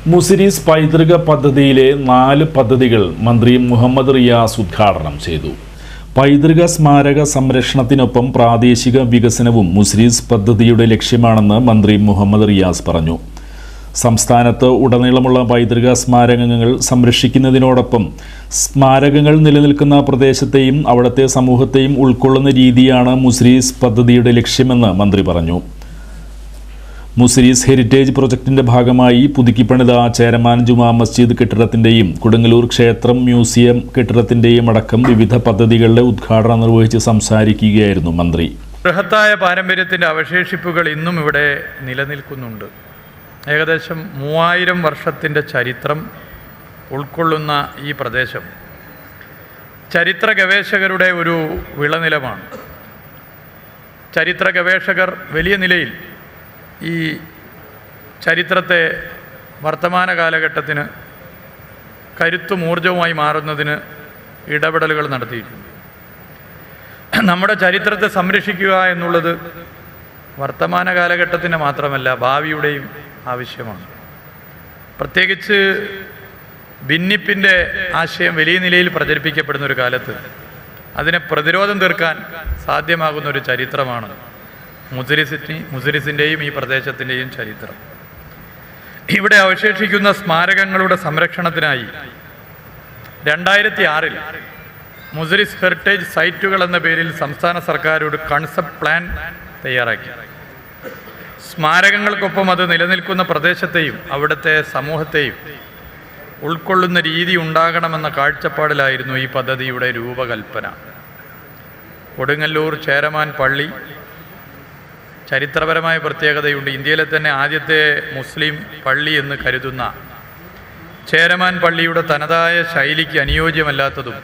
മുസിരീസ് പൈതൃക പദ്ധതിയിലെ 4 പദ്ധതികൾ മന്ത്രി മുഹമ്മദ് റിയാസ് ഉദ്ഘാടനം ചെയ്തു. പൈതൃക സ്മാരക സംരക്ഷണത്തിനൊപ്പം പ്രാദേശിക വികസനവും മുസിരീസ് പദ്ധതിയുടെ ലക്ഷ്യമാണെന്ന് മന്ത്രി മുഹമ്മദ് റിയാസ് പറഞ്ഞു. സംസ്ഥാനത്ത് ഉടനീളമുള്ള പൈതൃക സ്മാരകങ്ങൾ സംരക്ഷിക്കുന്നതിനോടൊപ്പം സ്മാരകങ്ങൾ നിലനിൽക്കുന്ന പ്രദേശത്തെയും അവിടുത്തെ സമൂഹത്തെയും ഉൾക്കൊള്ളുന്ന രീതിയാണ് മുസിരീസ് പദ്ധതിയുടെ ലക്ഷ്യമെന്ന് മന്ത്രി പറഞ്ഞു. മുസിരീസ് ഹെറിറ്റേജ് പ്രൊജക്ടിന്റെ ഭാഗമായി പുതുക്കിപ്പണിത ചേരമാൻ ജുമാ മസ്ജിദ് കെട്ടിടത്തിന്റെയും കൊടുങ്ങല്ലൂർ ക്ഷേത്രം മ്യൂസിയം കെട്ടിടത്തിന്റെയും അടക്കം വിവിധ പദ്ധതികളുടെ ഉദ്ഘാടനം നിർവഹിച്ച് സംസാരിക്കുകയായിരുന്നു മന്ത്രി. ബൃഹത്തായ പാരമ്പര്യത്തിന്റെ അവശേഷിപ്പുകൾ ഇന്നും ഇവിടെ നിലനിൽക്കുന്നുണ്ട്. ഏകദേശം 3000 വർഷത്തിൻ്റെ ചരിത്രം ഉൾക്കൊള്ളുന്ന ഈ പ്രദേശം ചരിത്ര ഗവേഷകരുടെ ഒരു വിളനിലമാണ്. ചരിത്ര ഗവേഷകർ വലിയ നിലയിൽ ഈ ചരിത്രത്തെ വർത്തമാന കാലഘട്ടത്തിന് കരുത്തും ഊർജവുമായി മാറുന്നതിന് ഇടപെടലുകൾ നടത്തിയിട്ടുണ്ട്. നമ്മുടെ ചരിത്രത്തെ സംരക്ഷിക്കുക എന്നുള്ളത് വർത്തമാന കാലഘട്ടത്തിന് മാത്രമല്ല, ഭാവിയുടെയും ആവശ്യമാണ്. പ്രത്യേകിച്ച് ഭിന്നിപ്പിൻ്റെ ആശയം വലിയ നിലയിൽ പ്രചരിപ്പിക്കപ്പെടുന്ന ഒരു കാലത്ത് അതിനെ പ്രതിരോധം തീർക്കാൻ സാധ്യമാകുന്ന ഒരു ചരിത്രമാണ് മുസിരീസിൻ്റെയും ഈ പ്രദേശത്തിൻ്റെയും ചരിത്രം. ഇവിടെ അവശേഷിക്കുന്ന സ്മാരകങ്ങളുടെ സംരക്ഷണത്തിനായി 2006 മുസിരീസ് ഹെറിറ്റേജ് സൈറ്റുകൾ എന്ന പേരിൽ സംസ്ഥാന സർക്കാർ ഒരു കൺസെപ്റ്റ് പ്ലാൻ തയ്യാറാക്കി. സ്മാരകങ്ങൾക്കൊപ്പം അത് നിലനിൽക്കുന്ന പ്രദേശത്തെയും അവിടുത്തെ സമൂഹത്തെയും ഉൾക്കൊള്ളുന്ന രീതി ഉണ്ടാകണമെന്ന കാഴ്ചപ്പാടിലായിരുന്നു ഈ പദ്ധതിയുടെ രൂപകൽപ്പന. കൊടുങ്ങല്ലൂർ ചേരമാൻ പള്ളി ചരിത്രപരമായ പ്രത്യേകതയുണ്ട്. ഇന്ത്യയിലെ തന്നെ ആദ്യത്തെ മുസ്ലിം പള്ളി എന്ന് കരുതുന്ന ചേരമാൻ പള്ളിയുടെ തനതായ ശൈലിക്ക് അനുയോജ്യമല്ലാത്തതും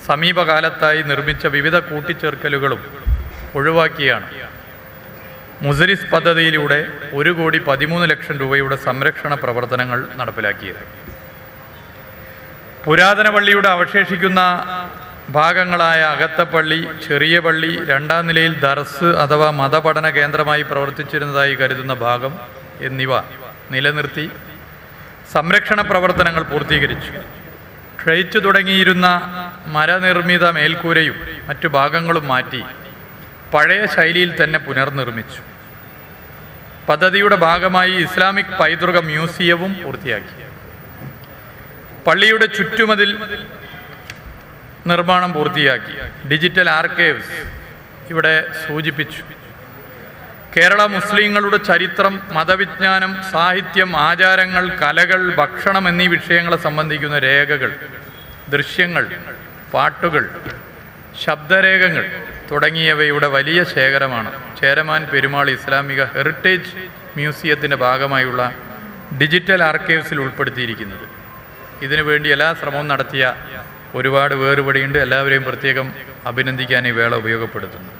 സമീപകാലത്തായി നിർമ്മിച്ച വിവിധ കൂട്ടിച്ചേർക്കലുകളും ഒഴിവാക്കിയാണ് മുസിരീസ് പദ്ധതിയിലൂടെ 1,13,00,000 രൂപയുടെ സംരക്ഷണ പ്രവർത്തനങ്ങൾ നടപ്പിലാക്കിയത്. പുരാതന പള്ളിയുടെ അവശേഷിക്കുന്ന ഭാഗങ്ങളായ അകത്തപ്പള്ളി, ചെറിയ പള്ളി, 2ാം നിലയിൽ ദർസ് അഥവാ മതപഠന കേന്ദ്രമായി പ്രവർത്തിച്ചിരുന്നതായി കരുതുന്ന ഭാഗം എന്നിവ നിലനിർത്തി സംരക്ഷണ പ്രവർത്തനങ്ങൾ പൂർത്തീകരിച്ചു. ക്ഷയിച്ചു തുടങ്ങിയിരുന്ന മരനിർമ്മിത മേൽക്കൂരയും മറ്റു ഭാഗങ്ങളും മാറ്റി പഴയ ശൈലിയിൽ തന്നെ പുനർനിർമ്മിച്ചു. പദ്ധതിയുടെ ഭാഗമായി ഇസ്ലാമിക് പൈതൃക മ്യൂസിയവും പൂർത്തിയാക്കി. പള്ളിയുടെ ചുറ്റുമതിൽ നിർമ്മാണം പൂർത്തിയാക്കി. ഡിജിറ്റൽ ആർക്കൈവ്സ് ഇവിടെ സൂചിപ്പിച്ചു. കേരള മുസ്ലിങ്ങളുടെ ചരിത്രം, മതവിജ്ഞാനം, സാഹിത്യം, ആചാരങ്ങൾ, കലകൾ, ഭക്ഷണം എന്നീ വിഷയങ്ങളെ സംബന്ധിക്കുന്ന രേഖകൾ, ദൃശ്യങ്ങൾ, പാട്ടുകൾ, ശബ്ദരേഖകൾ തുടങ്ങിയവയുടെ വലിയ ശേഖരമാണ് ചേരമാൻ പെരുമാൾ ഇസ്ലാമിക ഹെറിറ്റേജ് മ്യൂസിയത്തിൻ്റെ ഭാഗമായുള്ള ഡിജിറ്റൽ ആർക്കൈവ്സിൽ ഉൾപ്പെടുത്തിയിരിക്കുന്നത്. ഇതിനുവേണ്ടി എല്ലാ ശ്രമവും നടത്തിയ ഒരുപാട് വേറുപടിയുണ്ട്. എല്ലാവരെയും പ്രത്യേകം അഭിനന്ദിക്കാൻ ഈ വേള ഉപയോഗപ്പെടുത്തുന്നു.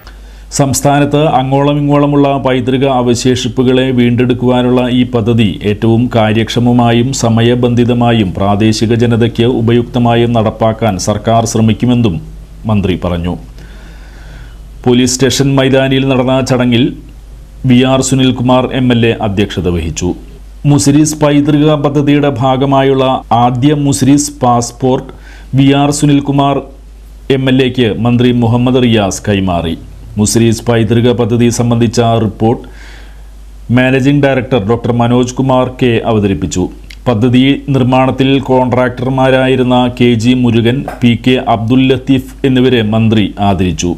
സംസ്ഥാനത്ത് അങ്ങോളം ഇങ്ങോളമുള്ള പൈതൃക അവശേഷിപ്പുകളെ വീണ്ടെടുക്കുവാനുള്ള ഈ പദ്ധതി ഏറ്റവും കാര്യക്ഷമമായും സമയബന്ധിതമായും പ്രാദേശിക ജനതയ്ക്ക് ഉപയുക്തമായും നടപ്പാക്കാൻ സർക്കാർ ശ്രമിക്കുമെന്നും മന്ത്രി പറഞ്ഞു. പോലീസ് സ്റ്റേഷൻ മൈതാനിയിൽ നടന്ന ചടങ്ങിൽ VR സുനിൽകുമാർ MLA അധ്യക്ഷത വഹിച്ചു. മുസിരീസ് പൈതൃക പദ്ധതിയുടെ ഭാഗമായുള്ള ആദ്യ മുസിരീസ് പാസ്പോർട്ട് VR സുനിൽകുമാർ MLAക്ക് മന്ത്രി മുഹമ്മദ് റിയാസ് കൈമാറി. മുസിരീസ് പൈതൃക പദ്ധതി സംബന്ധിച്ച report managing director doctor Manoj Kumar K അവതരിപ്പിച്ചു. പദ്ധതി നിർമ്മാണത്തിൽ കോൺട്രാക്ടർമാരായിരുന്ന KG മുരുകൻ, PK അബ്ദുൽ ലത്തീഫ് എന്നിവരെ മന്ത്രി ആദരിച്ചു.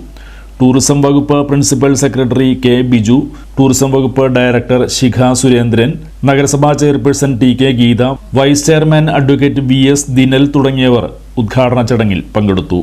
ടൂറിസം വകുപ്പ് principal secretary K Biju, tourism വകുപ്പ് ഡയറക്ടർ ശിഖ സുരേന്ദ്രൻ, നഗരസഭാ chairperson TK Geetha, vice chairman advocate VS Dinal തുടങ്ങിയവർ ഉദ്ഘാടന ചടങ്ങിൽ പങ്കെടുത്തു.